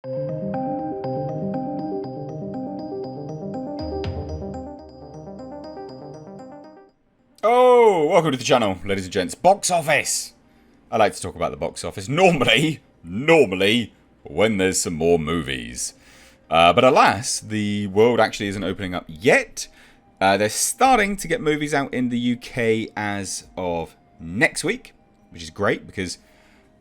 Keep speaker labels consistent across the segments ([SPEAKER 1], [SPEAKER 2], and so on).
[SPEAKER 1] Oh, welcome to the channel, ladies and gents. Box office! I like to talk about the box office normally, when there's some more movies. But alas, the world actually isn't opening up yet. They're starting to get movies out in the UK as of next week, which is great because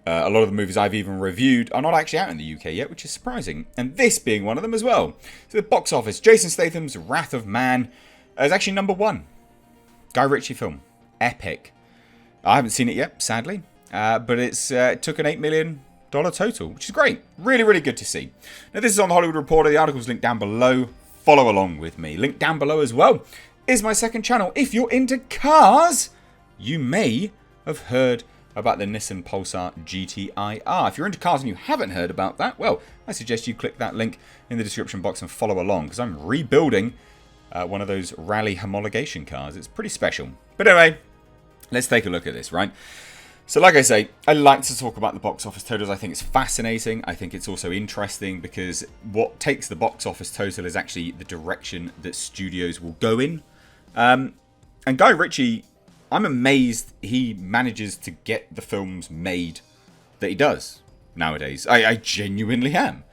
[SPEAKER 1] a lot of the movies I've even reviewed are not actually out in the UK yet, which is surprising. And this being one of them as well. So the box office, Jason Statham's Wrath of Man is actually number 1. Guy Ritchie film. Epic. I haven't seen it yet, sadly. But it took an $8 million total, which is great. Really, really good to see. Now, this is on the Hollywood Reporter. The article's linked down below. Follow along with me. Linked down below as well is my second channel. If you're into cars, you may have heard about the Nissan Pulsar GT-IR. If you're into cars and you haven't heard about that, well, I suggest you click that link in the description box and follow along, because I'm rebuilding one of those rally homologation cars. It's pretty special. But anyway, let's take a look at this, right? So like I say, I like to talk about the box office totals. I think it's fascinating. I think it's also interesting because what takes the box office total is actually the direction that studios will go in. And Guy Ritchie, I'm amazed he manages to get the films made that he does nowadays. I genuinely am.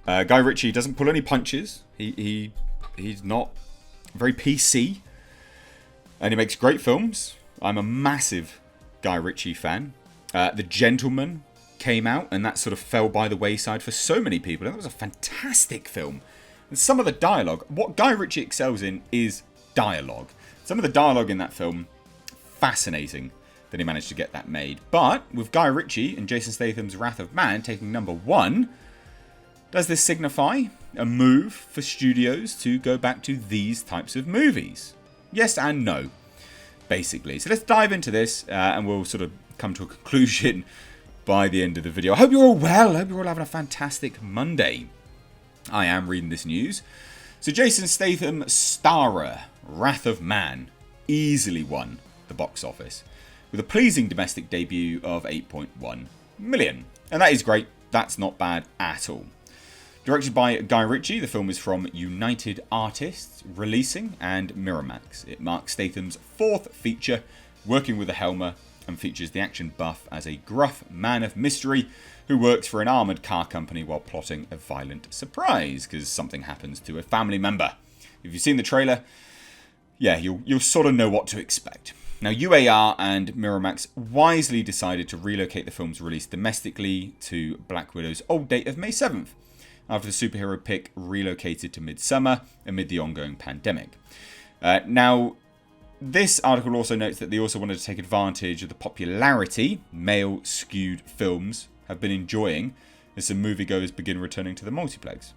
[SPEAKER 1] Guy Ritchie doesn't pull any punches. He's not very PC. And he makes great films. I'm a massive Guy Ritchie fan. The Gentleman came out and that sort of fell by the wayside for so many people. And that was a fantastic film. And some of the dialogue, what Guy Ritchie excels in is dialogue. Some of the dialogue in that film, fascinating that he managed to get that made. But with Guy Ritchie and Jason Statham's Wrath of Man taking number 1, does this signify a move for studios to go back to these types of movies? Yes and no, basically. So let's dive into this and we'll sort of come to a conclusion by the end of the video. I hope you're all well. I hope you're all having a fantastic Monday. I am reading this news. So Jason Statham starrer, Wrath of Man, easily won the box office with a pleasing domestic debut of 8.1 million. And that is great. That's not bad at all. Directed by Guy Ritchie, the film is from United Artists Releasing and Miramax. It marks Statham's 4th feature, working with a Helmer, and features the action buff as a gruff man of mystery who works for an armoured car company while plotting a violent surprise because something happens to a family member. If you've seen the trailer, yeah, you'll sort of know what to expect. Now, UAR and Miramax wisely decided to relocate the film's release domestically to Black Widow's old date of May 7th. After the superhero pick relocated to midsummer amid the ongoing pandemic. Now, this article also notes that they also wanted to take advantage of the popularity male-skewed films have been enjoying as some moviegoers begin returning to the multiplex.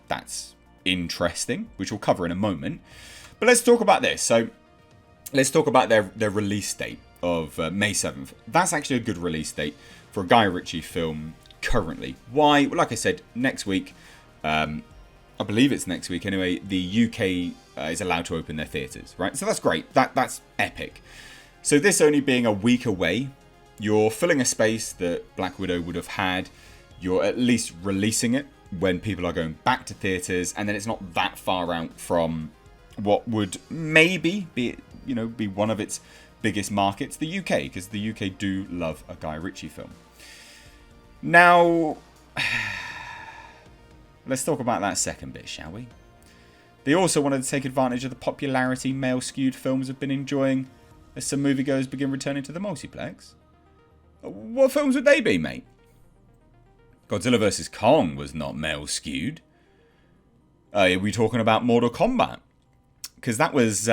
[SPEAKER 1] That's interesting, which we'll cover in a moment. But let's talk about this. So, let's talk about their release date of May 7th. That's actually a good release date for a Guy Ritchie film currently. Why? Well, like I said, next week, I believe it's next week anyway, the UK is allowed to open their theatres, right? So that's great. That's epic. So this only being a week away, you're filling a space that Black Widow would have had. You're at least releasing it when people are going back to theatres, and then it's not that far out from what would maybe be one of its biggest markets, the UK, because the UK do love a Guy Ritchie film. Now, let's talk about that second bit, shall we? They also wanted to take advantage of the popularity male-skewed films have been enjoying as some moviegoers begin returning to the multiplex. What films would they be, mate? Godzilla vs. Kong was not male-skewed. Are we talking about Mortal Kombat? Because that was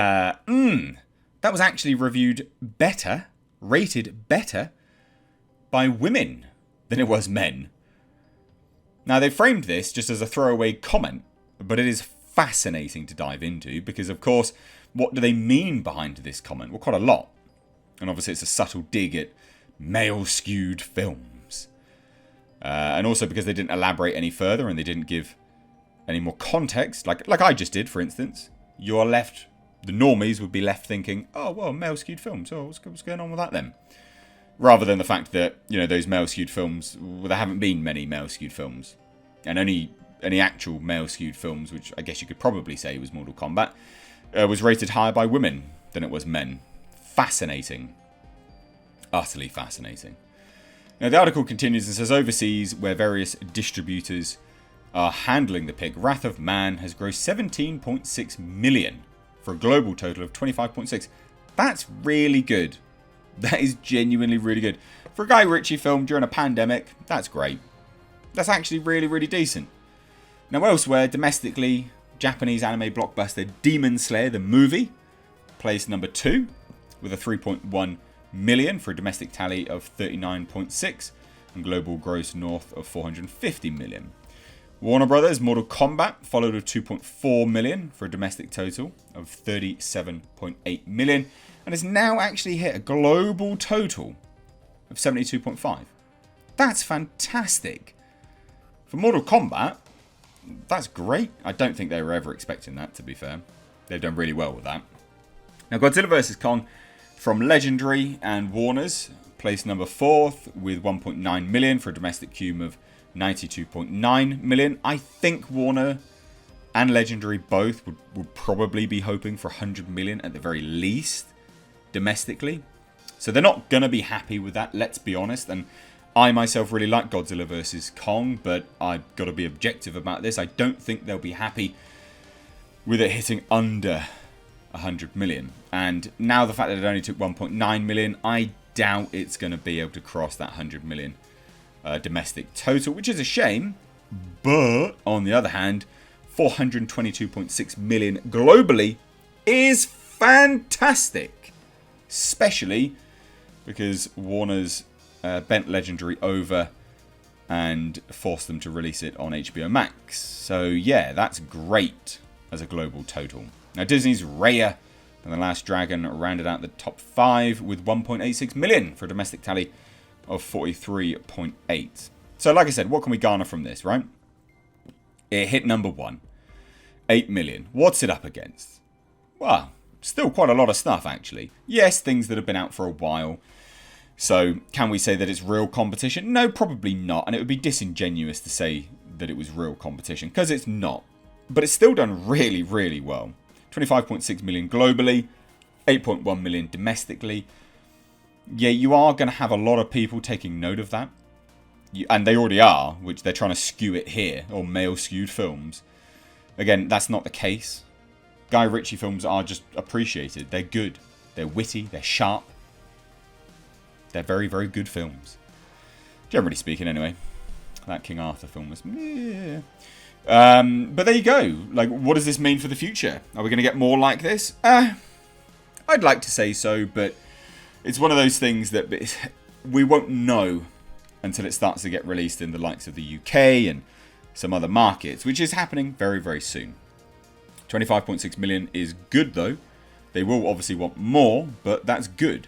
[SPEAKER 1] actually reviewed better, rated better, by women than it was men. Now, they framed this just as a throwaway comment, but it is fascinating to dive into because, of course, what do they mean behind this comment? Well, quite a lot. And obviously, it's a subtle dig at male-skewed films. And also because they didn't elaborate any further and they didn't give any more context, like I just did, for instance. You're left, the normies would be left thinking, oh, well, male-skewed films. Oh, what's going on with that then? Rather than the fact that, those male-skewed films, well, there haven't been many male-skewed films and only any actual male-skewed films, which I guess you could probably say was Mortal Kombat, was rated higher by women than it was men. Fascinating. Utterly fascinating. Now, the article continues and says, overseas, where various distributors are handling the pick, Wrath of Man has grossed 17.6 million for a global total of 25.6. That's really good. That is genuinely really good. For a Guy Ritchie film during a pandemic, that's great. That's actually really, really decent. Now, elsewhere, domestically, Japanese anime blockbuster Demon Slayer, the movie, placed number 2 with a 3.1 million for a domestic tally of 39.6 and global gross north of 450 million. Warner Brothers' Mortal Kombat followed with 2.4 million for a domestic total of 37.8 million and has now actually hit a global total of 72.5. That's fantastic. For Mortal Kombat, that's great. I don't think they were ever expecting that, to be fair. They've done really well with that. Now, Godzilla vs. Kong from Legendary and Warner's placed number 4th with 1.9 million for a domestic cume of 92.9 million. I think Warner and Legendary both would probably be hoping for 100 million at the very least domestically. So they're not going to be happy with that, let's be honest. And I myself really like Godzilla vs. Kong, but I've got to be objective about this. I don't think they'll be happy with it hitting under 100 million. And now the fact that it only took 1.9 million, I doubt it's going to be able to cross that 100 million domestic total, which is a shame. But on the other hand, 422.6 million globally is fantastic. Especially because Warner's bent Legendary over and forced them to release it on HBO Max. So yeah, that's great as a global total. Now, Disney's Raya and The Last Dragon rounded out the top 5 with 1.86 million for a domestic tally of 43.8. So like I said, what can we garner from this, right? It hit number 1. 8 million. What's it up against? Well, still quite a lot of stuff, actually. Yes, things that have been out for a while. So, can we say that it's real competition? No, probably not. And it would be disingenuous to say that it was real competition, because it's not. But it's still done really, really well. 25.6 million globally, 8.1 million domestically. Yeah, you are going to have a lot of people taking note of that. And they already are, which they're trying to skew it here, or male-skewed films. Again, that's not the case. Guy Ritchie films are just appreciated. They're good. They're witty. They're sharp. They're very, very good films. Generally speaking, anyway. That King Arthur film was... yeah. But there you go. Like, what does this mean for the future? Are we going to get more like this? I'd like to say so, but it's one of those things that we won't know until it starts to get released in the likes of the UK and some other markets, which is happening very, very soon. 25.6 million is good, though. They will obviously want more, but that's good.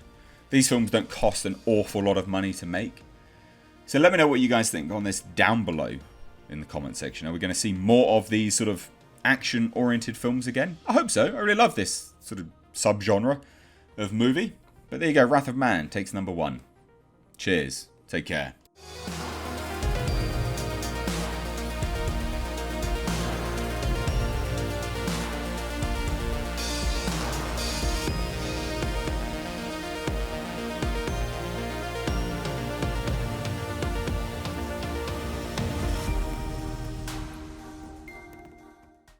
[SPEAKER 1] These films don't cost an awful lot of money to make. So let me know what you guys think on this down below in the comment section. Are we going to see more of these sort of action-oriented films again? I hope so. I really love this sort of subgenre of movie. But there you go. Wrath of Man takes number 1. Cheers. Take care.